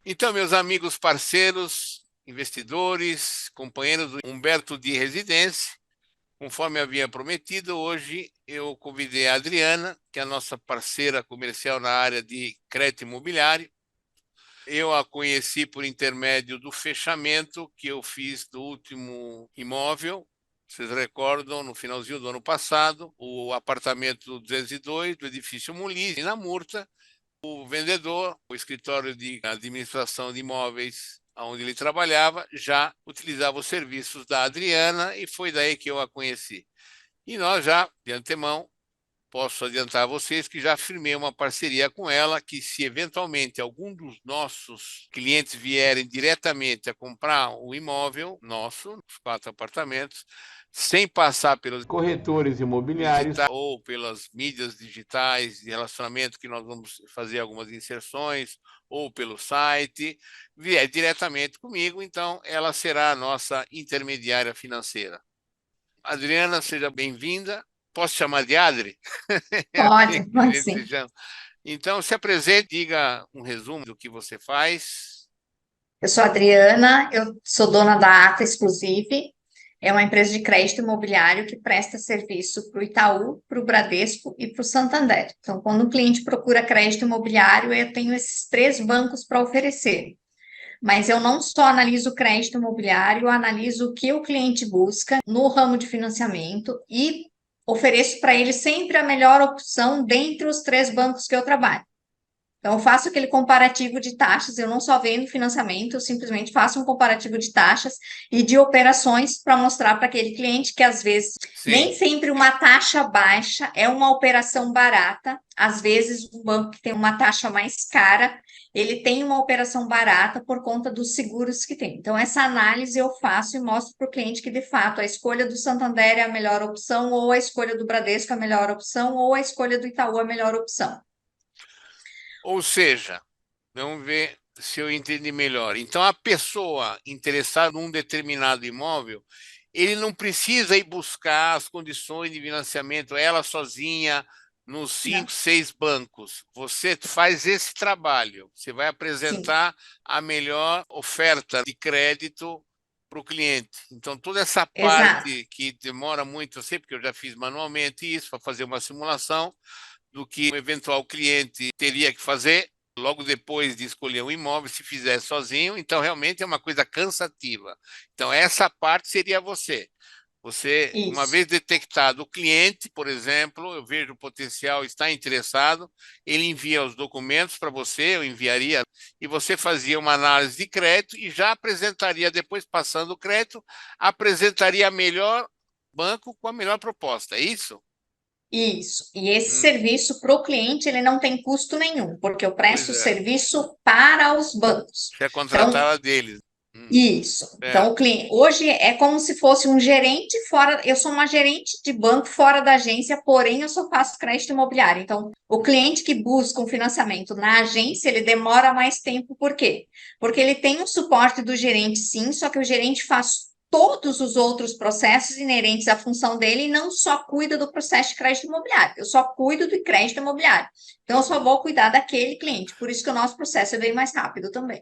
Então, meus amigos, parceiros, investidores, companheiros do Humberto de Residência, conforme havia prometido, hoje eu convidei a Adriana, que é a nossa parceira comercial na área de crédito imobiliário. Eu a conheci por intermédio do fechamento que eu fiz do último imóvel. Vocês recordam, no finalzinho do ano passado, o apartamento 202 do edifício Molise, na Murta. O vendedor, o escritório de administração de imóveis onde ele trabalhava, já utilizava os serviços da Adriana e foi daí que eu a conheci. E nós já, de antemão, posso adiantar a vocês que já firmei uma parceria com ela, que se eventualmente algum dos nossos clientes vierem diretamente a comprar o imóvel nosso, os 4 apartamentos, sem passar pelos corretores imobiliários ou pelas mídias digitais de relacionamento que nós vamos fazer algumas inserções, ou pelo site, vier diretamente comigo, então ela será a nossa intermediária financeira. Adriana, seja bem-vinda. Posso chamar de Adri? É assim Pode, que a pode gente se sim. chama. Então, se apresente, diga um resumo do que você faz. Eu sou a Adriana, eu sou dona da Ata Exclusive, é uma empresa de crédito imobiliário que presta serviço para o Itaú, para o Bradesco e para o Santander. Então, quando o cliente procura crédito imobiliário, eu tenho esses três bancos para oferecer. Mas eu não só analiso o crédito imobiliário, eu analiso o que o cliente busca no ramo de financiamento e ofereço para ele sempre a melhor opção dentre os três bancos que eu trabalho. Então, eu faço aquele comparativo de taxas, eu não só vendo financiamento, eu simplesmente faço um comparativo de taxas e de operações para mostrar para aquele cliente que, às vezes, Sim. nem sempre uma taxa baixa é uma operação barata. Às vezes, um banco que tem uma taxa mais cara, ele tem uma operação barata por conta dos seguros que tem. Então, essa análise eu faço e mostro para o cliente que, de fato, a escolha do Santander é a melhor opção, ou a escolha do Bradesco é a melhor opção, ou a escolha do Itaú é a melhor opção. Ou seja, vamos ver se eu entendi melhor. Então, a pessoa interessada num determinado imóvel, ele não precisa ir buscar as condições de financiamento ela sozinha nos Não. 5, 6 bancos. Você faz esse trabalho. Você vai Sim. apresentar a melhor oferta de crédito para o cliente. Então, toda essa Exato. parte que demora muito, eu sei porque eu já fiz manualmente isso, para fazer uma simulação do que um eventual cliente teria que fazer logo depois de escolher um imóvel, se fizer sozinho, então realmente é uma coisa cansativa. Então, essa parte seria você. Você, uma Isso. vez detectado o cliente, por exemplo, eu vejo o potencial, está interessado, ele envia os documentos para você, eu enviaria, e você fazia uma análise de crédito e já apresentaria, depois passando o crédito, apresentaria a melhor banco com a melhor proposta, é isso? Isso. E esse Hum, serviço para o cliente, ele não tem custo nenhum, porque eu pois presto é. serviço para os bancos. Você é Então, contratada deles. isso. Então, Certo. o cliente, hoje é como se fosse um gerente fora, eu sou uma gerente de banco fora da agência, porém eu só faço crédito imobiliário. Então, o cliente que busca um financiamento na agência, ele demora mais tempo, por quê? Porque ele tem um suporte do gerente, sim, só que o gerente faz todos os outros processos inerentes à função dele e não só cuida do processo de crédito imobiliário. Eu só cuido do crédito imobiliário. Então, eu só Uhum. vou cuidar daquele cliente. Por isso que o nosso processo é bem mais rápido também.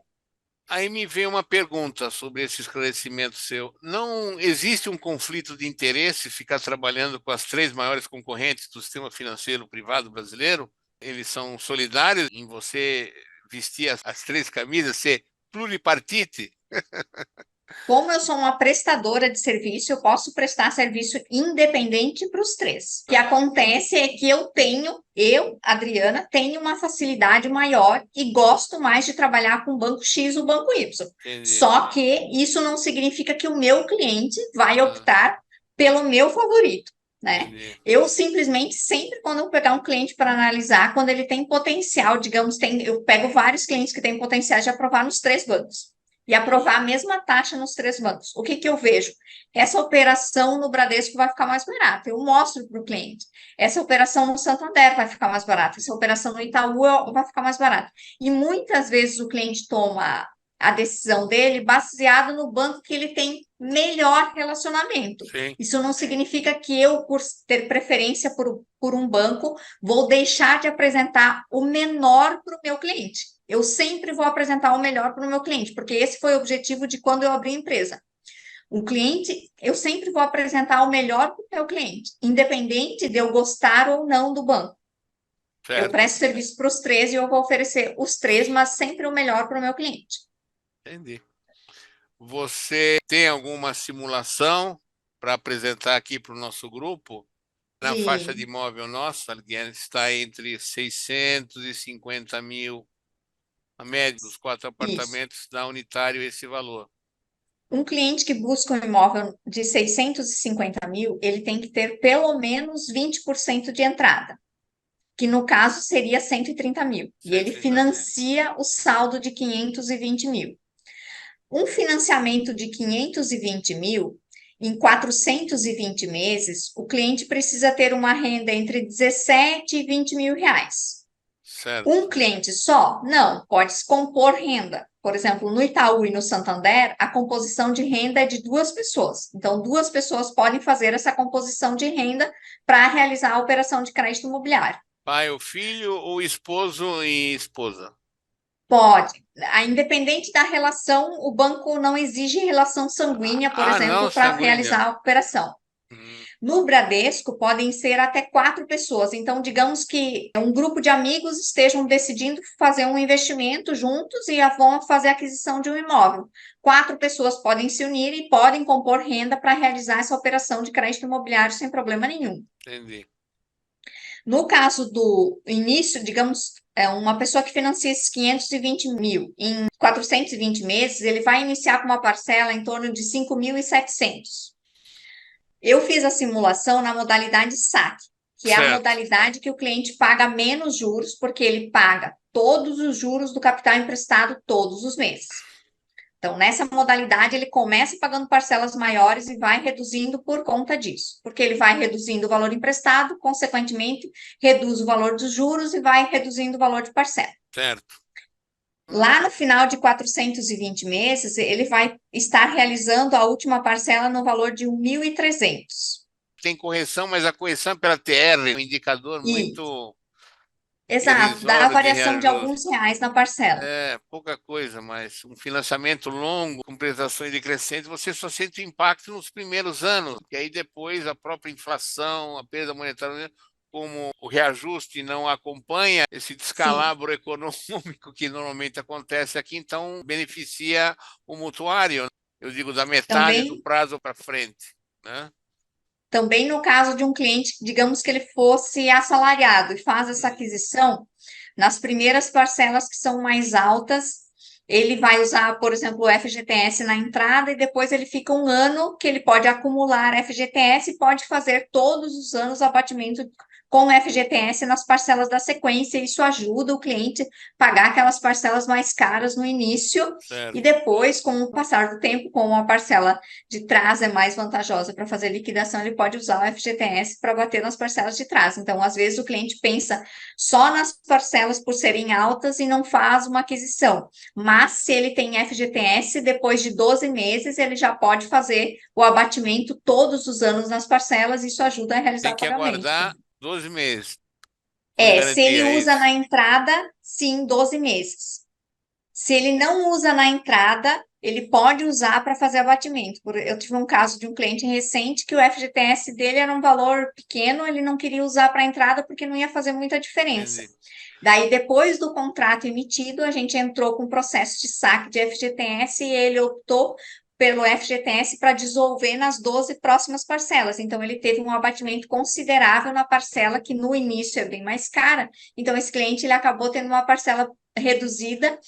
Aí me veio uma pergunta sobre esse esclarecimento seu. Não existe um conflito de interesse ficar trabalhando com as 3 maiores concorrentes do sistema financeiro privado brasileiro? Eles são solidários em você vestir as 3 camisas, ser pluripartite? Como eu sou uma prestadora de serviço, eu posso prestar serviço independente para os três. O que Ah, acontece é que eu, Adriana, tenho uma facilidade maior e gosto mais de trabalhar com o banco X ou banco Y. entendi. Só que isso não significa que o meu cliente vai Ah, optar pelo meu favorito, né? entendi. Eu simplesmente, sempre quando eu pegar um cliente para analisar, quando ele tem potencial, digamos, eu pego vários clientes que têm potencial de aprovar nos três bancos e aprovar a mesma taxa nos três bancos. O que que eu vejo? Essa operação no Bradesco vai ficar mais barata. Eu mostro para o cliente. Essa operação no Santander vai ficar mais barata. Essa operação no Itaú vai ficar mais barata. E muitas vezes o cliente toma a decisão dele baseado no banco que ele tem melhor relacionamento. Sim. Isso não significa que eu, por ter preferência por um banco, vou deixar de apresentar o menor para o meu cliente. Eu sempre vou apresentar o melhor para o meu cliente, porque esse foi o objetivo de quando eu abri a empresa. O cliente, eu sempre vou apresentar o melhor para o meu cliente, independente de eu gostar ou não do banco. Eu certo? presto serviço para os três e eu vou oferecer os três, mas sempre o melhor para o meu cliente. Entendi. Você tem alguma simulação para apresentar aqui para o nosso grupo? Na faixa de E, imóvel nossa, Guilherme, está entre 650 mil, a média dos 4 isso. apartamentos dá unitário esse valor. Um cliente que busca um imóvel de 650 mil, ele tem que ter pelo menos 20% de entrada, que no caso seria 130 mil. E ele 130 mil. financia o saldo de 520 mil. Um financiamento de 520 mil, em 420 meses, o cliente precisa ter uma renda entre 17 e 20 mil reais. Certo, Um cliente só? Não, pode-se compor renda. Por exemplo, no Itaú e no Santander, a composição de renda é de duas pessoas. Então, duas pessoas podem fazer essa composição de renda para realizar a operação de crédito imobiliário. pai ou filho, ou esposo e esposa? Pode. Independente da relação, o banco não exige relação sanguínea, por Ah, não, exemplo, para sanguínea. realizar a operação. Hum, No Bradesco, podem ser até quatro pessoas. Então, digamos que um grupo de amigos estejam decidindo fazer um investimento juntos e vão fazer a aquisição de um imóvel. Quatro pessoas podem se unir e podem compor renda para realizar essa operação de crédito imobiliário sem problema nenhum. entendi. No caso do início, digamos, uma pessoa que financia esses 520 mil em 420 meses, ele vai iniciar com uma parcela em torno de 5.700. Eu fiz a simulação na modalidade saque, que é a Certo, modalidade que o cliente paga menos juros, porque ele paga todos os juros do capital emprestado todos os meses. Então, nessa modalidade, ele começa pagando parcelas maiores e vai reduzindo por conta disso, porque ele vai reduzindo o valor emprestado, consequentemente, reduz o valor dos juros e vai reduzindo o valor de parcela. certo. Lá no final de 420 meses, ele vai estar realizando a última parcela no valor de 1.300. Tem correção, mas a correção é pela TR, um indicador E, muito exato, dá a irrisório de variação de reajuste. alguns reais na parcela. É pouca coisa, mas um financiamento longo, com prestações decrescentes, você só sente o impacto nos primeiros anos, e aí depois a própria inflação, a perda monetária, como o reajuste não acompanha esse Sim, descalabro econômico que normalmente acontece aqui, então beneficia o mutuário. Eu digo da metade do também, prazo para frente, né? também no caso de um cliente, digamos que ele fosse assalariado e faz essa Hum, aquisição, nas primeiras parcelas que são mais altas, ele vai usar, por exemplo, o FGTS na entrada e depois ele fica um ano que ele pode acumular FGTS e pode fazer todos os anos abatimento com FGTS nas parcelas da sequência. Isso ajuda o cliente a pagar aquelas parcelas mais caras no início e certo. depois, com o passar do tempo, com a parcela de trás é mais vantajosa para fazer liquidação, ele pode usar o FGTS para bater nas parcelas de trás. Então, às vezes, o cliente pensa só nas parcelas por serem altas e não faz uma aquisição. Mas, se ele tem FGTS, depois de 12 meses, ele já pode fazer o abatimento todos os anos nas parcelas, e isso ajuda a realizar Tem o que pagamento. aguardar 12 meses por Se ele garantia, é usa isso. na entrada, sim, 12 meses. Se ele não usa na entrada, ele pode usar para fazer abatimento. Eu tive um caso de um cliente recente que o FGTS dele era um valor pequeno, ele não queria usar para a entrada porque não ia fazer muita diferença. Entendi. Daí, depois do contrato emitido, a gente entrou com o processo de saque de FGTS e ele optou pelo FGTS para dissolver nas 12 próximas parcelas. Então, ele teve um abatimento considerável na parcela, que no início é bem mais cara. Então, esse cliente ele acabou tendo uma parcela reduzida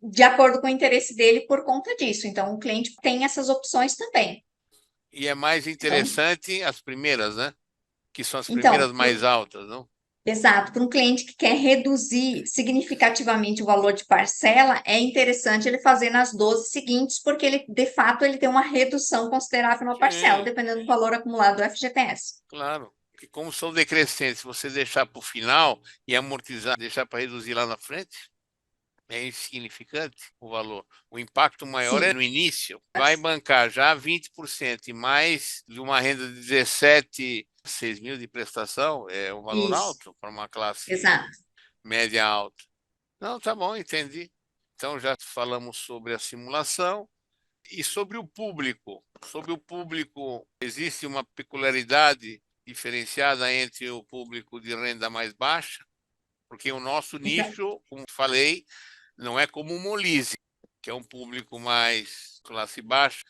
de acordo com o interesse dele por conta disso. Então, o cliente tem essas opções também. E é mais Então, interessante as primeiras, né? Que são as primeiras então, mais altas, não? exato, para um cliente que quer reduzir significativamente o valor de parcela, é interessante ele fazer nas 12 seguintes, porque ele, de fato, ele tem uma redução considerável na parcela, Sim, dependendo do valor acumulado do FGTS. claro. Porque como são decrescentes, se você deixar para o final e amortizar, deixar para reduzir lá na frente, é insignificante o valor. O impacto maior é Sim, no início. Vai bancar já 20% e mais de uma renda de 17, 6 mil de prestação, é um valor isso, alto para uma classe exato. média alta. Não, tá bom, entendi. Então já falamos sobre a simulação e sobre o público. Sobre o público, existe uma peculiaridade diferenciada entre o público de renda mais baixa, porque o nosso Então, nicho, como falei, não é como o Molise, que é um público mais classe baixa.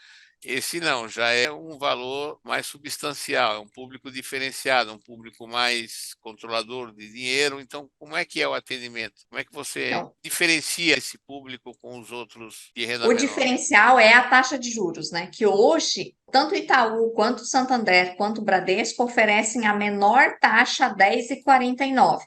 Esse não, já é um valor mais substancial, é um público diferenciado, um público mais controlador de dinheiro. Então, como é que é o atendimento? Como é que você então, diferencia esse público com os outros de renda o menor? diferencial é a taxa de juros, né? Que hoje, tanto o Itaú, quanto o Santander, quanto o Bradesco oferecem a menor taxa 10,49.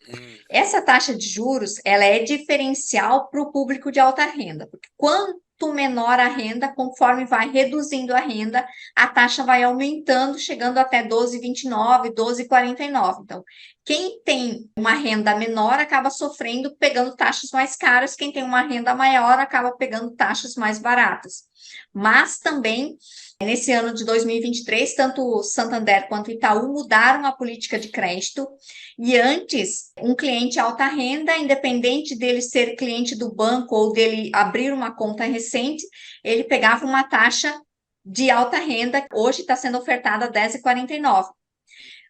Hum, Essa taxa de juros, ela é diferencial para o público de alta renda, porque quanto menor a renda, conforme vai reduzindo a renda, a taxa vai aumentando, chegando até 12,29, 12,49. Então, quem tem uma renda menor acaba sofrendo pegando taxas mais caras, quem tem uma renda maior acaba pegando taxas mais baratas. Mas também nesse ano de 2023, tanto o Santander quanto o Itaú mudaram a política de crédito e antes, um cliente alta renda, independente dele ser cliente do banco ou dele abrir uma conta recente, ele pegava uma taxa de alta renda, hoje está sendo ofertada 10,49.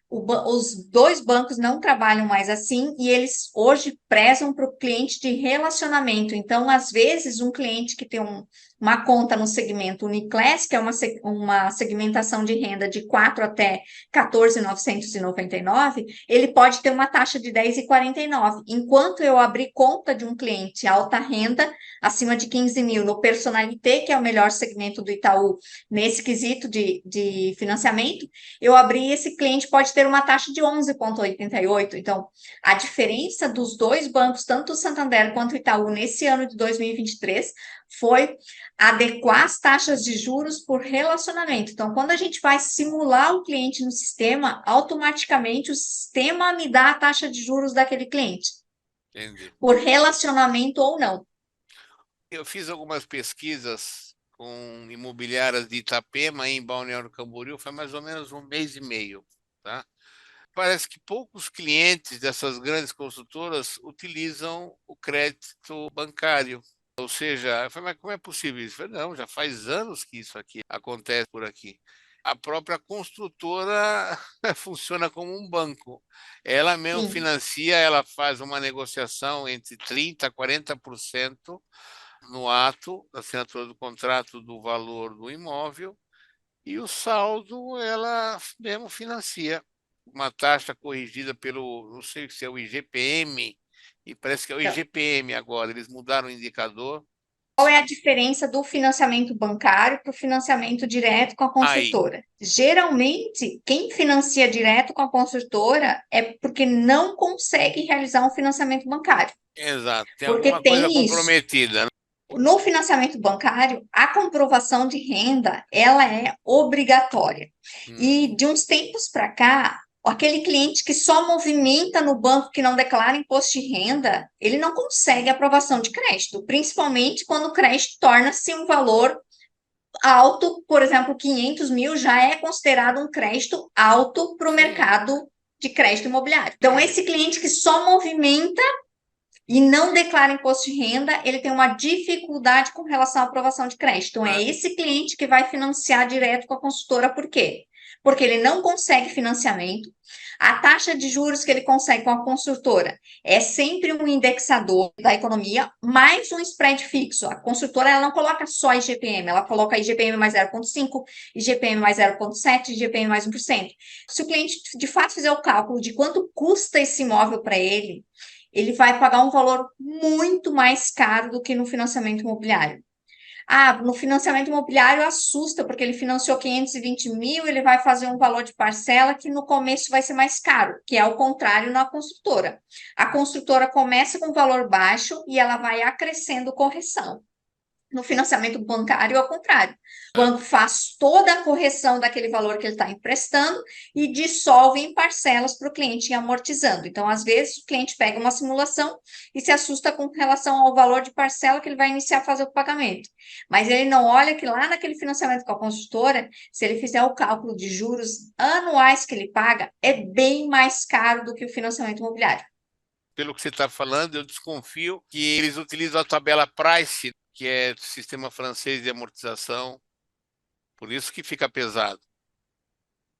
Os dois bancos não trabalham mais assim e eles hoje prezam para o cliente de relacionamento. Então, às vezes, um cliente que tem uma conta no segmento Uniclass, que é uma segmentação de renda de 4 até 14.999, ele pode ter uma taxa de 10,49. Enquanto eu abrir conta de um cliente alta renda, acima de 15 mil, no Personalité, que é o melhor segmento do Itaú, nesse quesito de financiamento, eu abri esse cliente pode ter uma taxa de 11,88. Então, a diferença dos dois bancos, tanto o Santander quanto o Itaú, nesse ano de 2023, foi adequar as taxas de juros por relacionamento. Então, quando a gente vai simular o cliente no sistema, automaticamente o sistema me dá a taxa de juros daquele cliente, entendi. por relacionamento ou não. Eu fiz algumas pesquisas com imobiliárias de Itapema em Balneário Camboriú, foi mais ou menos um mês e meio, tá? Parece que poucos clientes dessas grandes construtoras utilizam o crédito bancário. Ou seja, eu falei, mas como é possível isso? Eu falei, não, já faz anos que isso aqui acontece por aqui. A própria construtora funciona como um banco. Ela mesmo Sim. financia, ela faz uma negociação entre 30% a 40% no ato da assinatura do contrato do valor do imóvel e o saldo ela mesmo financia. Uma taxa corrigida pelo, não sei se é o IGPM, e parece que é o Então, IGPM agora, eles mudaram o indicador. qual é a diferença do financiamento bancário para o financiamento direto com a Aí, construtora? Geralmente, quem financia direto com a construtora é porque não consegue realizar um financiamento bancário, exato, tem alguma porque coisa tem isso. comprometida, né? No financiamento bancário, a comprovação de renda, ela é obrigatória. Hum, E de uns tempos para cá, aquele cliente que só movimenta no banco que não declara imposto de renda, ele não consegue aprovação de crédito, principalmente quando o crédito torna-se um valor alto, por exemplo, 500 mil já é considerado um crédito alto para o sim, mercado de crédito imobiliário. Então, sim, esse cliente que só movimenta e não declara imposto de renda, ele tem uma dificuldade com relação à aprovação de crédito. Então, é né? esse cliente que vai financiar direto com a consultora. Por quê? Porque ele não consegue financiamento. A taxa de juros que ele consegue com a construtora é sempre um indexador da economia, mais um spread fixo. A construtora ela não coloca só IGPM, ela coloca IGPM mais 0,5, IGPM mais 0,7, IGPM mais 1%. Se o cliente de fato fizer o cálculo de quanto custa esse imóvel para ele vai pagar um valor muito mais caro do que no financiamento imobiliário. Ah, no financiamento imobiliário assusta, porque ele financiou 520 mil, ele vai fazer um valor de parcela que no começo vai ser mais caro, que é o contrário na construtora. A construtora começa com um valor baixo e ela vai acrescendo correção. No financiamento bancário, ao contrário. O banco faz toda a correção daquele valor que ele está emprestando e dissolve em parcelas para o cliente ir amortizando. Então, às vezes, o cliente pega uma simulação e se assusta com relação ao valor de parcela que ele vai iniciar a fazer o pagamento. Mas ele não olha que lá naquele financiamento com a construtora, se ele fizer o cálculo de juros anuais que ele paga, é bem mais caro do que o financiamento imobiliário. pelo que você está falando, eu desconfio que eles utilizam a tabela Price, que é do sistema francês de amortização, por isso que fica pesado.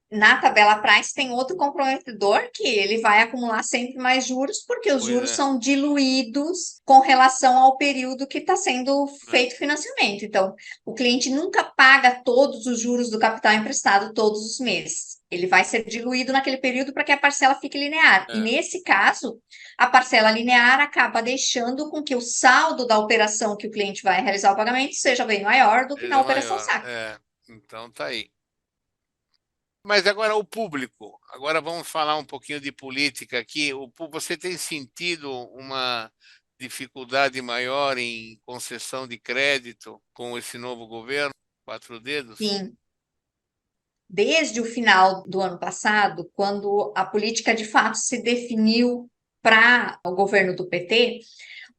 Na tabela Price tem outro comprometedor que ele vai acumular sempre mais juros, porque os Pois juros é. são diluídos com relação ao período que está sendo É. feito o financiamento. Então, o cliente nunca paga todos os juros do capital emprestado todos os meses. Ele vai ser diluído naquele período para que a parcela fique linear. E É. nesse caso, a parcela linear acaba deixando com que o saldo da operação que o cliente vai realizar o pagamento seja bem maior do que na Seja operação maior. saque. É. Então tá aí. Mas agora o público. Agora vamos falar um pouquinho de política aqui. Você tem sentido uma dificuldade maior em concessão de crédito com esse novo governo? Quatro dedos? Sim, desde o final do ano passado, quando a política de fato se definiu para o governo do PT,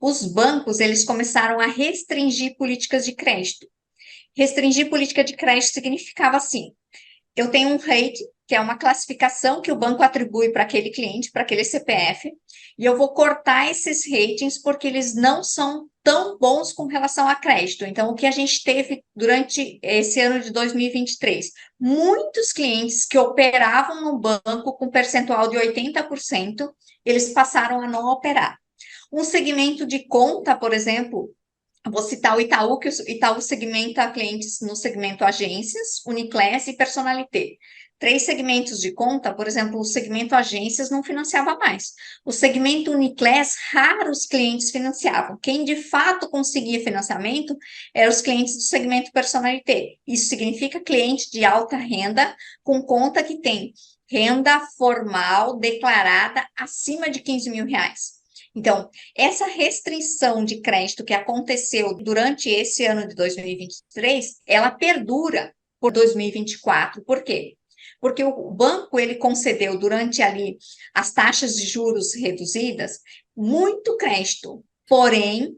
os bancos eles começaram a restringir políticas de crédito. Restringir política de crédito significava assim: eu tenho um rate, que é uma classificação que o banco atribui para aquele cliente, para aquele CPF, e eu vou cortar esses ratings porque eles não são tão bons com relação a crédito. Então, o que a gente teve durante esse ano de 2023? Muitos clientes que operavam no banco com percentual de 80%, eles passaram a não operar. Um segmento de conta, por exemplo, vou citar o Itaú, que o Itaú segmenta clientes no segmento agências, Uniclass e Personalité. Três segmentos de conta, por exemplo, o segmento agências não financiava mais. O segmento Uniclass, raros clientes financiavam. Quem de fato conseguia financiamento eram os clientes do segmento Personalité. Isso significa cliente de alta renda com conta que tem renda formal declarada acima de 15 mil reais. Então, essa restrição de crédito que aconteceu durante esse ano de 2023, ela perdura por 2024. Por quê? Porque o banco ele concedeu durante ali as taxas de juros reduzidas muito crédito, porém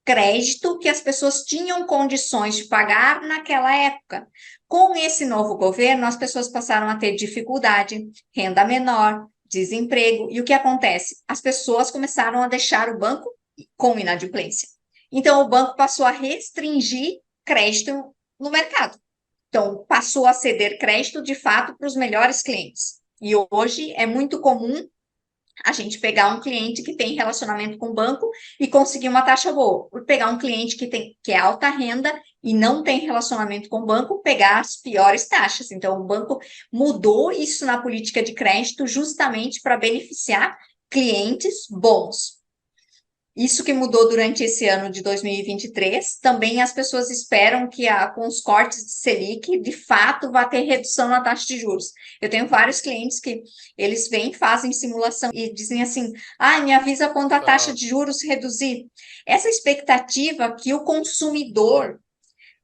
crédito que as pessoas tinham condições de pagar naquela época. Com esse novo governo, as pessoas passaram a ter dificuldade, renda menor, desemprego, e o que acontece? As pessoas começaram a deixar o banco com inadimplência. Então, o banco passou a restringir crédito no mercado. Então, passou a ceder crédito de fato para os melhores clientes. E hoje é muito comum a gente pegar um cliente que tem relacionamento com o banco e conseguir uma taxa boa. Por pegar um cliente que é alta renda e não tem relacionamento com o banco, pegar as piores taxas. Então, o banco mudou isso na política de crédito justamente para beneficiar clientes bons. Isso que mudou durante esse ano de 2023. Também as pessoas esperam que com os cortes de Selic, de fato, vá ter redução na taxa de juros. Eu tenho vários clientes que eles vêm, fazem simulação e dizem assim: ah, me avisa quando a taxa Fala. de juros reduzir. Essa expectativa que o consumidor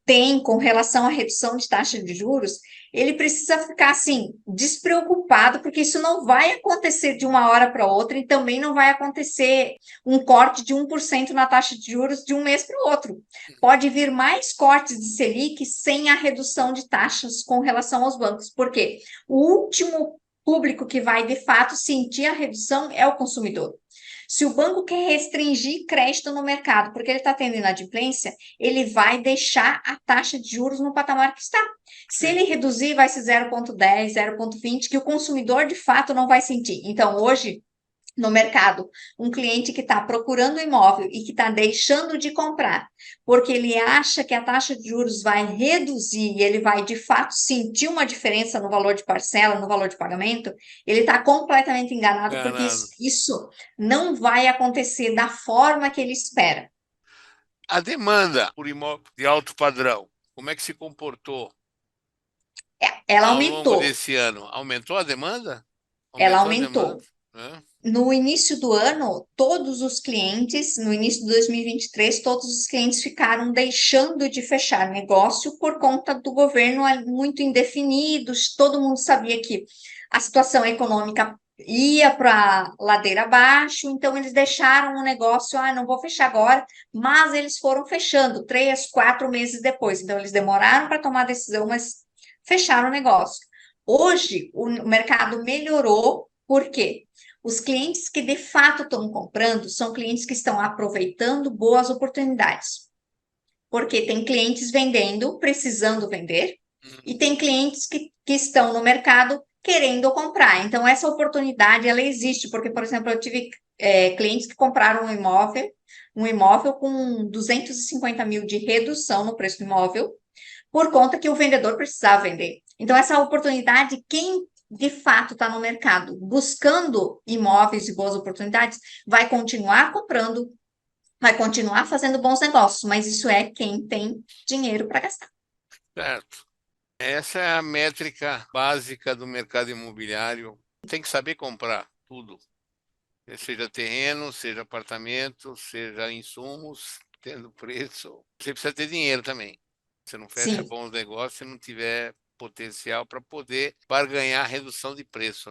tem com relação à redução de taxa de juros, ele precisa ficar assim, despreocupado, porque isso não vai acontecer de uma hora para outra e também não vai acontecer um corte de 1% na taxa de juros de um mês para o outro. Pode vir mais cortes de Selic sem a redução de taxas com relação aos bancos, porque o último público que vai de fato sentir a redução é o consumidor. Se o banco quer restringir crédito no mercado porque ele está tendo inadimplência, ele vai deixar a taxa de juros no patamar que está. Se Sim. ele reduzir, vai ser 0,10, 0,20, que o consumidor de fato não vai sentir. Então, hoje, no mercado, um cliente que está procurando um imóvel e que está deixando de comprar, porque ele acha que a taxa de juros vai reduzir e ele vai de fato sentir uma diferença no valor de parcela, no valor de pagamento, ele está completamente enganado, porque Enganado. isso não vai acontecer da forma que ele espera. A demanda por imóvel de alto padrão, como é que se comportou Ela ao longo aumentou, desse ano? Aumentou a demanda? ela Aumentou a demanda? aumentou. Né? No início do ano, todos os clientes, no início de 2023, todos os clientes ficaram deixando de fechar negócio por conta do governo muito indefinido. Todo mundo sabia que a situação econômica ia para ladeira abaixo, então eles deixaram o negócio, não vou fechar agora, mas eles foram fechando 3, 4 meses depois. Então, eles demoraram para tomar a decisão, mas fecharam o negócio. Hoje, o mercado melhorou, por quê? Os clientes que de fato estão comprando são clientes que estão aproveitando boas oportunidades. Porque tem clientes vendendo, precisando vender, e tem clientes que estão no mercado querendo comprar. Então, essa oportunidade, ela existe, porque, por exemplo, eu tive clientes que compraram um imóvel com 250 mil de redução no preço do imóvel, por conta que o vendedor precisava vender. Então, essa oportunidade, quem de fato está no mercado buscando imóveis e boas oportunidades, vai continuar comprando, vai continuar fazendo bons negócios, mas isso é quem tem dinheiro para gastar. Certo. Essa é a métrica básica do mercado imobiliário. Tem que saber comprar tudo, seja terreno, seja apartamento, seja insumos, tendo preço. Você precisa ter dinheiro também. Você não fecha Sim, bons negócios se não tiver potencial para poder barganhar redução de preço.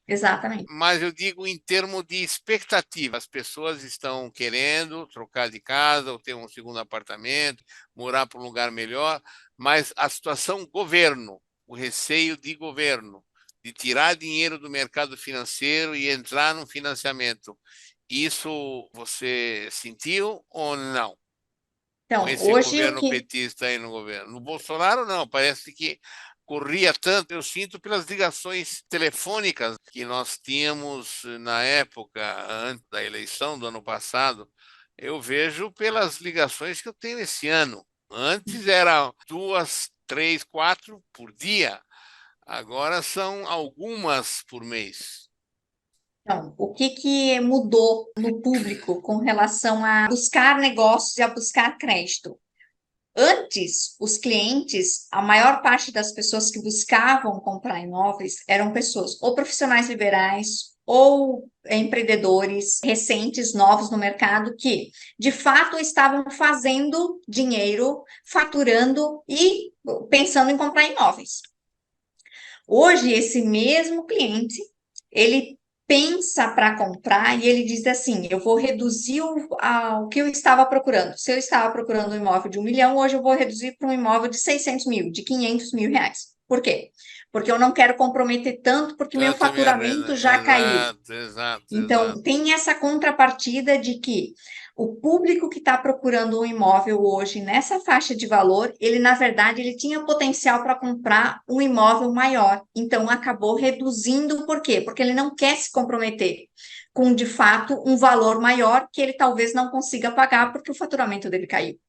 exatamente. Mas eu digo em termos de expectativa. As pessoas estão querendo trocar de casa ou ter um segundo apartamento, morar para um lugar melhor, mas a situação governo, o receio de governo, de tirar dinheiro do mercado financeiro e entrar no financiamento, isso você sentiu ou não? Com Então, esse hoje o governo que. petista aí no governo. No Bolsonaro, não, parece que corria tanto. Eu sinto pelas ligações telefônicas que nós tínhamos na época, antes da eleição do ano passado. Eu vejo pelas ligações que eu tenho esse ano. Antes eram duas, três, quatro por dia. Agora são algumas por mês. Então, o que que mudou no público com relação a buscar negócios e a buscar crédito? Antes, os clientes, a maior parte das pessoas que buscavam comprar imóveis eram pessoas ou profissionais liberais ou empreendedores recentes, novos no mercado, que de fato estavam fazendo dinheiro, faturando e pensando em comprar imóveis. Hoje, esse mesmo cliente, ele pensa para comprar e ele diz assim: eu vou reduzir o que eu estava procurando. Se eu estava procurando um imóvel de 1 milhão, hoje eu vou reduzir para um imóvel de 600 mil, de 500 mil reais. Por quê? Porque eu não quero comprometer tanto, porque meu Tanto a minha renda. faturamento já caiu. Exato, exato, Então, exato. tem essa contrapartida de que o público que está procurando um imóvel hoje nessa faixa de valor, ele na verdade ele tinha potencial para comprar um imóvel maior. Então, acabou reduzindo, por quê? Porque ele não quer se comprometer com de fato um valor maior que ele talvez não consiga pagar porque o faturamento dele caiu.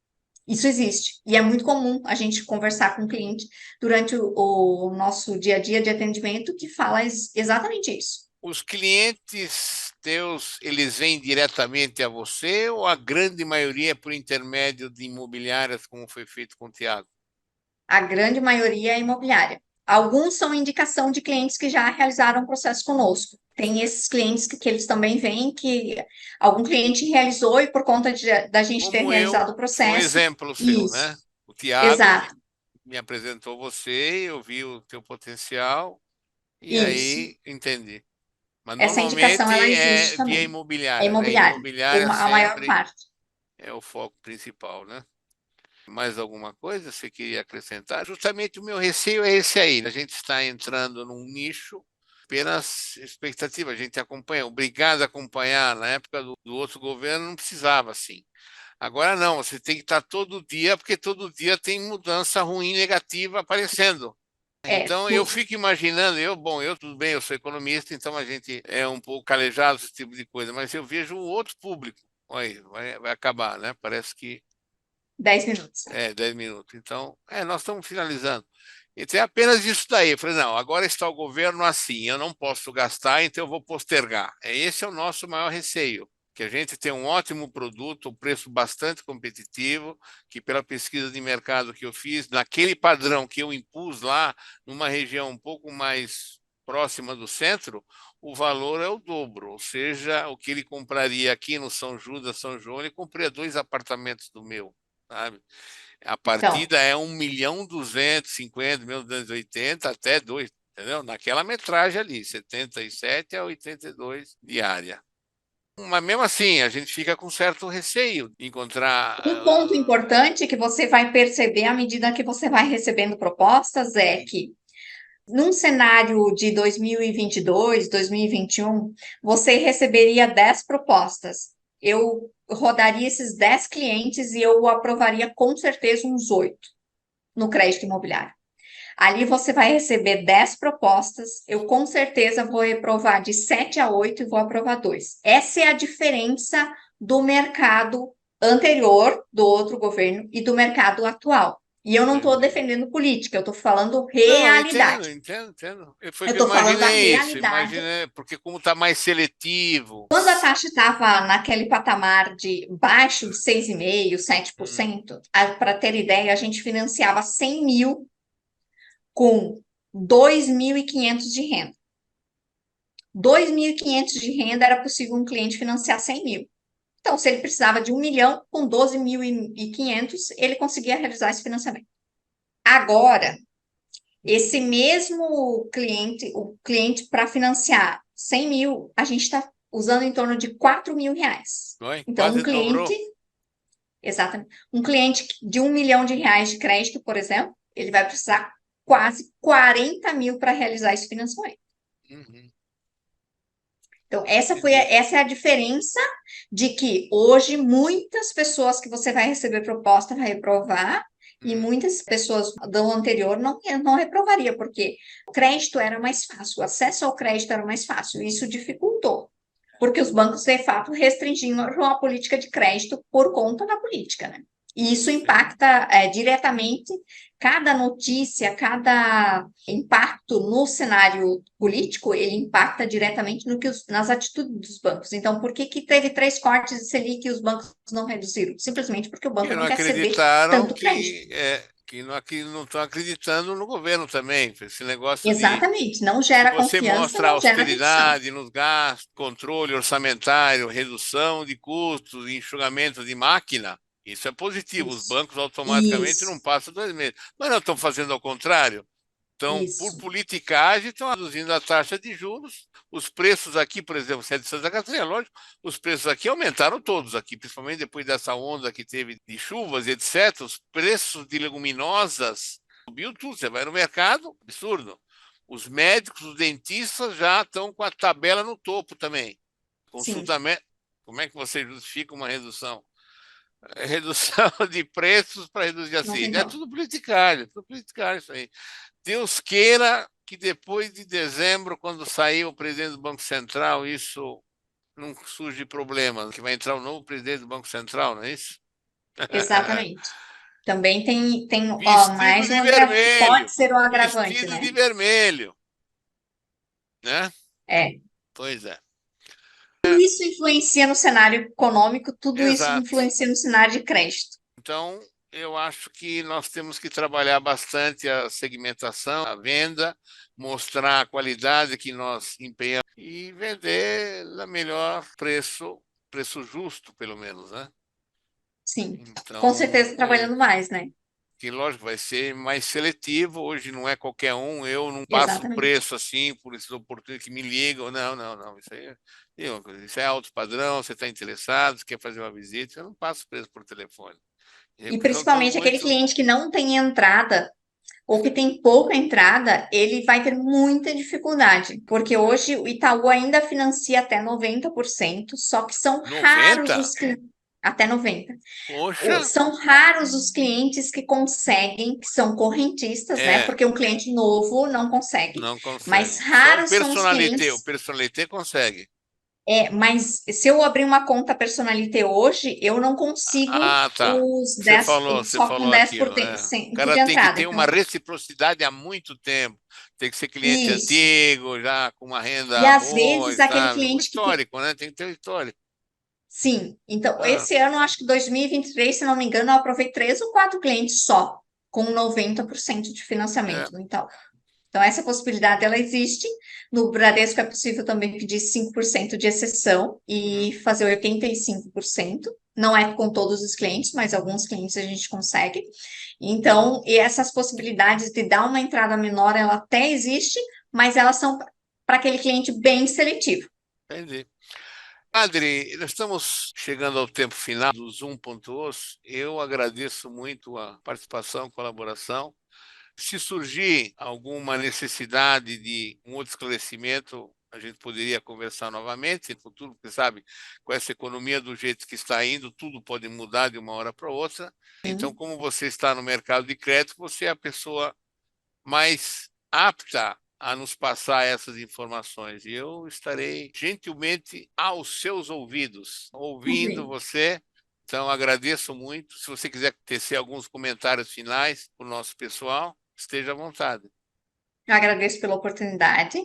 Isso existe. E é muito comum a gente conversar com o cliente durante o nosso dia a dia de atendimento que fala exatamente isso. Os clientes teus, eles vêm diretamente a você ou a grande maioria é por intermédio de imobiliárias, como foi feito com o Tiago? A grande maioria é imobiliária. Alguns são indicação de clientes que já realizaram o processo conosco. Tem esses clientes que eles também vêm, que algum cliente realizou e por conta da gente ter Como realizado o foi um processo. exemplo seu, né? Isso, O Tiago exato, me apresentou você, eu vi o teu potencial e isso. aí entendi. Mas Essa indicação normalmente ela existe é via também. É imobiliária, né? imobiliária, Imobiliária a maior sempre parte. é o foco principal, né? Mais alguma coisa você queria acrescentar? Justamente o meu receio é esse aí. A gente está entrando num nicho apenas expectativa. A gente acompanha, obrigado a acompanhar. Na época do outro governo não precisava assim. Agora não, você tem que estar todo dia, porque todo dia tem mudança ruim, negativa aparecendo. É, Então eu fico imaginando, eu tudo bem, eu sou economista, então a gente é um pouco calejado esse tipo de coisa, mas eu vejo o outro público. Olha aí, vai acabar, né? Parece que 10 minutos. 10 minutos. Então, nós estamos finalizando. Então é apenas isso daí. Eu falei, não, agora está o governo assim, eu não posso gastar, então eu vou postergar. Esse é o nosso maior receio, que a gente tem um ótimo produto, um preço bastante competitivo, que pela pesquisa de mercado que eu fiz, naquele padrão que eu impus lá, numa região um pouco mais próxima do centro, o valor é o dobro, ou seja, o que ele compraria aqui no São Judas, São João, ele compraria 2 apartamentos do meu, sabe? A Então, partida é 1.250.000, 1.280 até 2, entendeu? Naquela metragem ali, 77 a 82 diária. Mas mesmo assim, a gente fica com certo receio de encontrar. um ponto importante que você vai perceber à medida que você vai recebendo propostas é que Num cenário de 2022, 2021, você receberia 10 propostas. Eu rodaria esses 10 clientes e eu aprovaria com certeza uns 8 no crédito imobiliário. Ali você vai receber 10 propostas, eu com certeza vou reprovar de 7 a 8 e vou aprovar 2. Essa é a diferença do mercado anterior, do outro governo, e do mercado atual. E eu não estou Entendi. defendendo política, eu estou falando Não, eu entendo, realidade. entendo, entendo. Foi Eu que eu estou falando da imaginei isso, realidade. imaginei, porque como está mais seletivo. Quando a taxa estava naquele patamar de baixo de 6,5%, Hum, 7%, para ter ideia, a gente financiava 100 mil com 2.500 de renda. 2.500 de renda era possível um cliente financiar 100 mil. Então, se ele precisava de 1 milhão, com 12.500, ele conseguia realizar esse financiamento. Agora, esse mesmo cliente, o cliente para financiar 100 mil, a gente está usando em torno de 4 mil reais. foi? Então, um Quase dobrou. cliente, exatamente, um cliente de 1 milhão de reais de crédito, por exemplo, ele vai precisar quase 40 mil para realizar esse financiamento. Uhum, Então, entendi. essa é a diferença de que hoje muitas pessoas que você vai receber proposta vai reprovar e Hum. muitas pessoas do anterior não reprovaria, porque o crédito era mais fácil, o acesso ao crédito era mais fácil, e isso dificultou, porque os bancos, de fato, restringiam a política de crédito por conta da política, né? E isso Sim. impacta diretamente cada notícia, cada impacto no cenário político, ele impacta diretamente nas atitudes dos bancos. Então, por que que teve 3 cortes de Selic e os bancos não reduziram? Simplesmente porque o Que banco não não quer ceder acreditaram tanto crédito. que não estão acreditando no governo também. Esse negócio de Exatamente, não se gera você confiança, mostra não gera redução. austeridade nos gastos, controle orçamentário, redução de custos, enxugamento de máquina, isso é positivo. Os Isso, bancos automaticamente não isso, passam 2 meses. Mas não estão fazendo ao contrário. Então, por isso. politicagem, estão reduzindo a taxa de juros. Os preços aqui, por exemplo, se é de Santa Catarina, lógico, os preços aqui aumentaram todos aqui, principalmente depois dessa onda que teve de chuvas e etc. Os preços de leguminosas subiu tudo. Você vai no mercado, absurdo. Os médicos, os dentistas já estão com a tabela no topo também. Sim, Consulta médica. Como é que você justifica uma redução? Redução de preços para reduzir não tem assim. como. É tudo politicagem isso aí. Deus queira que depois de dezembro, quando sair o presidente do Banco Central, isso não surge problema, que vai entrar o novo presidente do Banco Central, não é isso? Exatamente. Também tem ó, Vestido mais um de pode vermelho, ser um agravante, vestido né? de vermelho, né? É. Pois é. Tudo isso influencia no cenário econômico, tudo isso Exato. influencia no cenário de crédito. Então, eu acho que nós temos que trabalhar bastante a segmentação, a venda, mostrar a qualidade que nós empenhamos e vender a melhor preço, preço justo, pelo menos, né? Sim, com certeza Então, trabalhando mais, né? que lógico, vai ser mais seletivo. Hoje não é qualquer um, eu não passo Exatamente. preço assim por esses oportunistas que me ligam. Não, não, não. Isso aí isso é alto padrão, você está interessado, você quer fazer uma visita, eu não passo preço por telefone. E Porque eu dou principalmente aquele muito. cliente que não tem entrada ou que tem pouca entrada, ele vai ter muita dificuldade, porque hoje o Itaú ainda financia até 90%, só que são raros 90? os clientes, até 90%. Poxa, São raros os clientes que conseguem, que são correntistas, né? é, Porque um cliente novo não consegue. não Mas consegue. Só raros são os o clientes. personalité consegue. Mas se eu abrir uma conta Personalité hoje, eu não consigo Ah, tá. Você só com falou dez aquilo. por É. O cento cara de tem que entrada. ter uma Então, reciprocidade há muito tempo. Tem que ser cliente isso. antigo, já com uma E renda às boa, vezes aquele estável. O cliente que tem. histórico, né? Tem que ter o histórico. Sim. Então, Ah, esse ano, acho que 2023, se não me engano, eu aprovei 3 ou 4 clientes só, com 90% de é. financiamento. Então, essa possibilidade ela existe. No Bradesco é possível também pedir 5% de exceção Uhum. e fazer 85%. Não é com todos os clientes, mas alguns clientes a gente consegue. Então, e essas possibilidades de dar uma entrada menor, ela até existe, mas elas são para aquele cliente bem seletivo. Entendi. Adri, nós estamos chegando ao tempo final do Zoom.os. Eu agradeço muito a participação, colaboração. Se surgir alguma necessidade de um outro esclarecimento, a gente poderia conversar novamente no futuro, porque sabe, com essa economia do jeito que está indo, tudo pode mudar de uma hora para outra. Então, Sim. como você está no mercado de crédito, você é a pessoa mais apta a nos passar essas informações. E eu estarei gentilmente aos seus ouvidos, ouvindo Sim. você. Então, agradeço muito. Se você quiser tecer alguns comentários finais para o nosso pessoal, esteja à vontade. Eu agradeço pela oportunidade.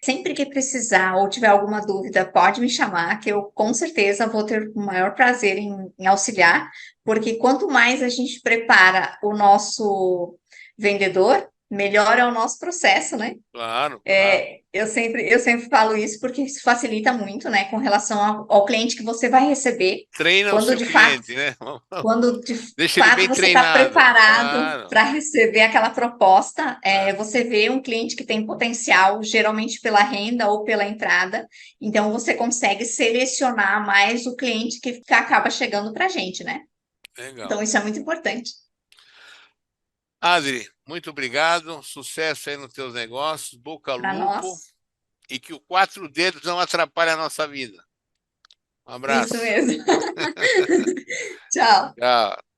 Sempre que precisar ou tiver alguma dúvida, pode me chamar, que eu com certeza vou ter o maior prazer em auxiliar, porque quanto mais a gente prepara o nosso vendedor, melhor é o nosso processo, né? Claro, claro. Eu sempre falo isso porque isso facilita muito, né, com relação ao cliente que você vai receber, Treina o quando seu de fato cliente, né? quando de Deixa ele fato bem você está treinado. preparado Claro. para receber aquela proposta, É, você vê um cliente que tem potencial, geralmente pela renda ou pela entrada, então você consegue selecionar mais o cliente que acaba chegando para a gente, né? legal. Então isso é muito importante Adri, muito obrigado. Sucesso aí nos teus negócios. Boca para Lupo. nós. E que o quatro dedos não atrapalhe a nossa vida. Um Isso abraço. mesmo. Tchau. Tchau.